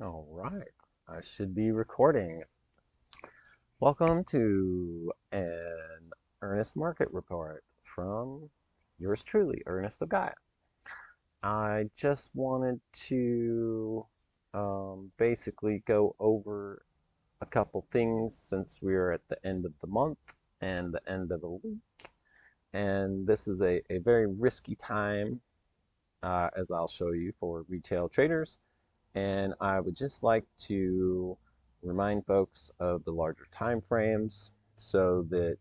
All right, I should be recording. Welcome to an Earnest Market Report from yours truly, Ernest of Gaia. I just wanted to basically go over a couple things since we're at the end of the month and the end of the week. And this is a very risky time, as I'll show you, for retail traders. And I would just like to remind folks of the larger time frames so that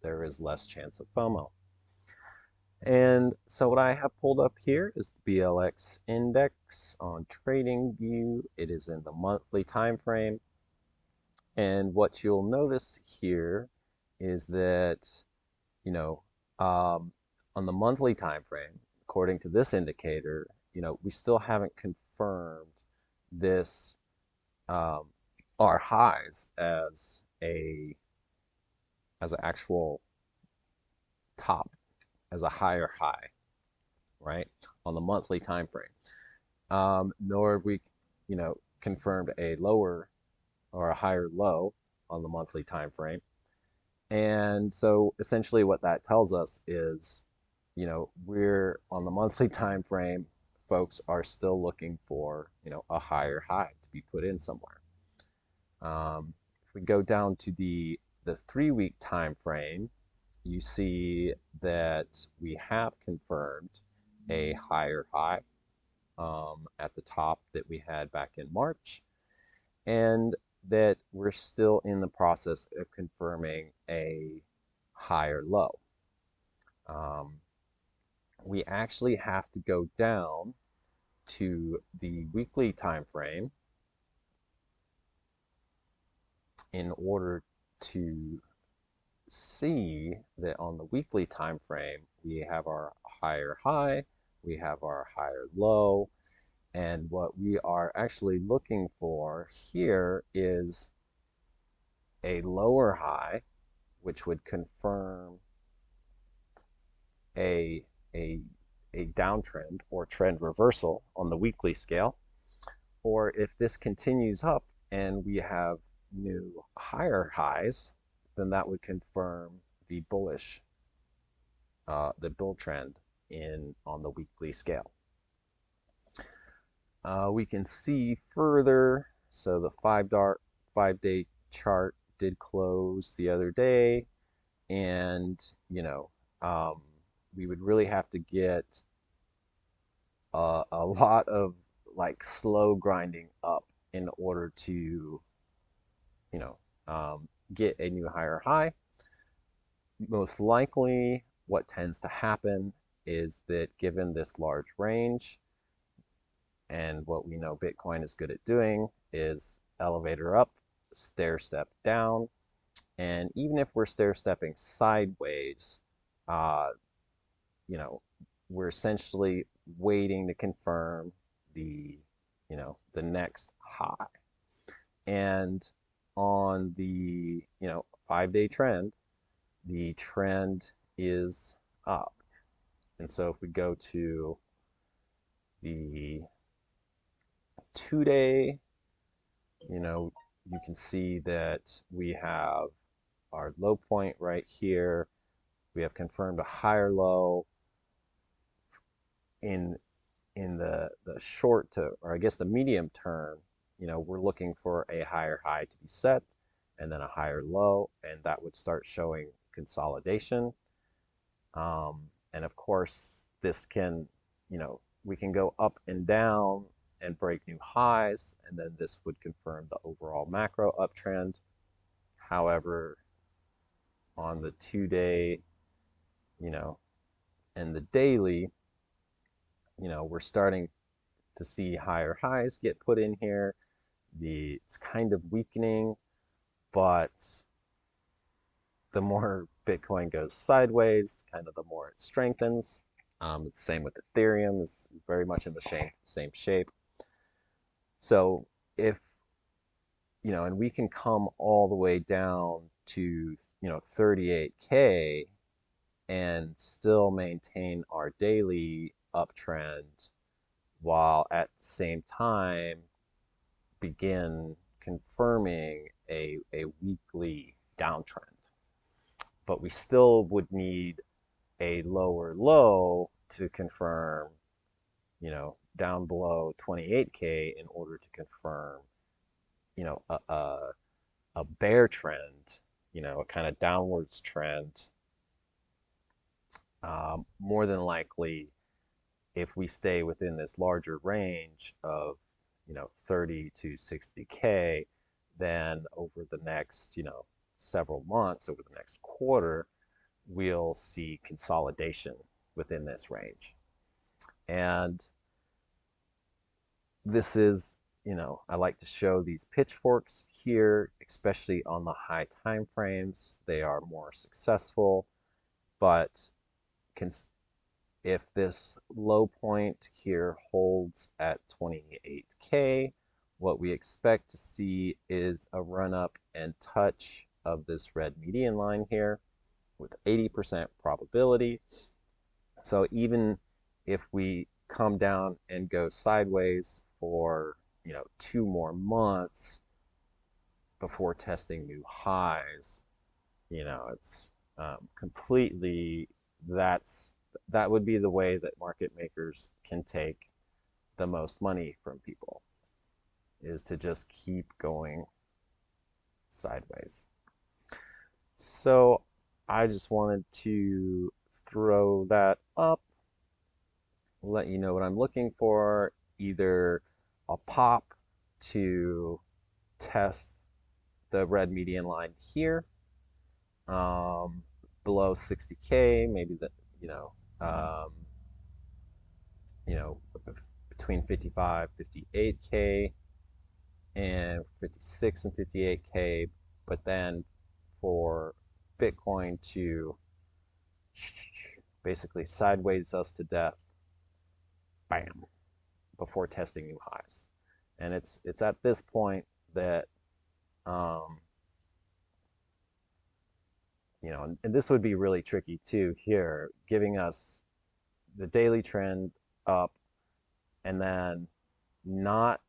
there is less chance of FOMO. And so what I have pulled up here is the BLX index on TradingView. It is in the monthly time frame. And what you'll notice here is that, you know, on the monthly time frame, according to this indicator, we still haven't confirmed this um, our highs as an actual top, as a higher high, right, on the monthly time frame. Nor have we, confirmed a lower or a higher low on the monthly time frame. And so essentially what that tells us is, we're on the monthly time frame, folks are still looking for, a higher high to be put in somewhere. If we go down to the 3-week time frame, you see that we have confirmed a higher high at the top that we had back in March, and that we're still in the process of confirming a higher low. We actually have to go down to the weekly time frame in order to see that on the weekly time frame we have our higher high, we have our higher low, and what we are actually looking for here is a lower high, which would confirm a a a downtrend or trend reversal on the weekly scale. Or if this continues up and we have new higher highs, then that would confirm the bullish, the bull trend on the weekly scale. We can see further. So the 5-day chart did close the other day, and um, we would really have to get a lot of like slow grinding up in order to you know get a new higher high. Most likely what tends to happen is that given this large range, and what we know Bitcoin is good at doing is elevator up, stair step down. And even if we're stair stepping sideways, uh, you know, we're essentially waiting to confirm the next high. And on the 5-day trend, the trend is up. And so if we go to the 2-day, you can see that we have our low point right here. We have confirmed a higher low in the short to, or I guess the medium term. We're looking for a higher high to be set and then a higher low, and that would start showing consolidation. And of course, this can, we can go up and down and break new highs, and then this would confirm the overall macro uptrend. However, on the 2-day, and the daily, we're starting to see higher highs get put in here. It's kind of weakening, but the more Bitcoin goes sideways, kind of the more it strengthens. It's the same with Ethereum, it's very much in the same shape. So if, and we can come all the way down to, 38K and still maintain our daily uptrend while at the same time begin confirming a weekly downtrend. But we still would need a lower low to confirm, down below 28K in order to confirm, a bear trend, a kind of downwards trend. More than likely, if we stay within this larger range of 30 to 60K, then over the next several months, over the next quarter, we'll see consolidation within this range. And this is, I like to show these pitchforks here, especially on the high time frames. They are more successful, but if this low point here holds at 28K, what we expect to see is a run up and touch of this red median line here with 80% probability. So even if we come down and go sideways for 2 more months before testing new highs, it's completely, that would be the way that market makers can take the most money from people, is to just keep going sideways. So I just wanted to throw that up, let you know what I'm looking for, either a pop to test the red median line here, below 60K, maybe that, um, between 55, 58K and 56 and 58K, but then for Bitcoin to basically sideways us to death, bam, before testing new highs. And it's at this point that, and this would be really tricky too here, giving us the daily trend up and then not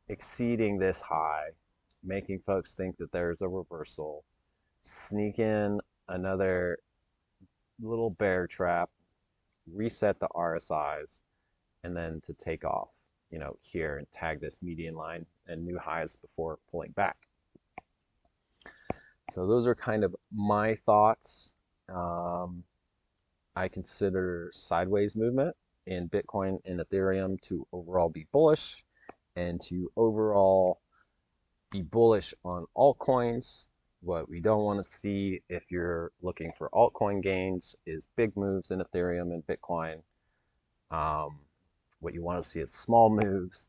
exceeding this high, making folks think that there's a reversal, sneak in another little bear trap, reset the RSIs, and then to take off, here and tag this median line and new highs before pulling back. So those are kind of my thoughts. I consider sideways movement in Bitcoin and Ethereum to overall be bullish, and to overall be bullish on altcoins. What we don't want to see if you're looking for altcoin gains is big moves in Ethereum and Bitcoin. What you want to see is small moves,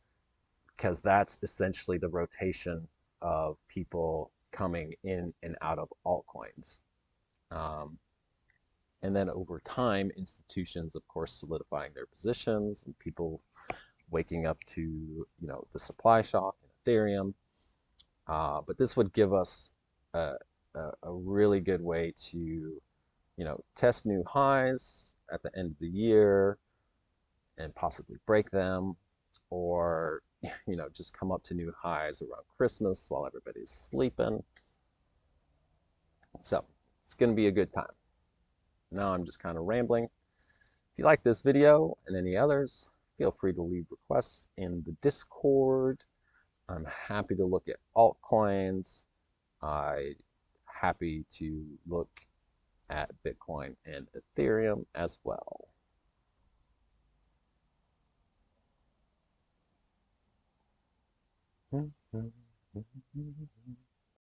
because that's essentially the rotation of people coming in and out of altcoins. And then over time, institutions, of course, solidifying their positions and people waking up to, the supply shock in Ethereum. But this would give us a really good way to, test new highs at the end of the year and possibly break them, or, just come up to new highs around Christmas while everybody's sleeping. So it's going to be a good time. Now I'm just kind of rambling. If you like this video and any others, feel free to leave requests in the Discord. I'm happy to look at altcoins. I'm happy to look at Bitcoin and Ethereum as well.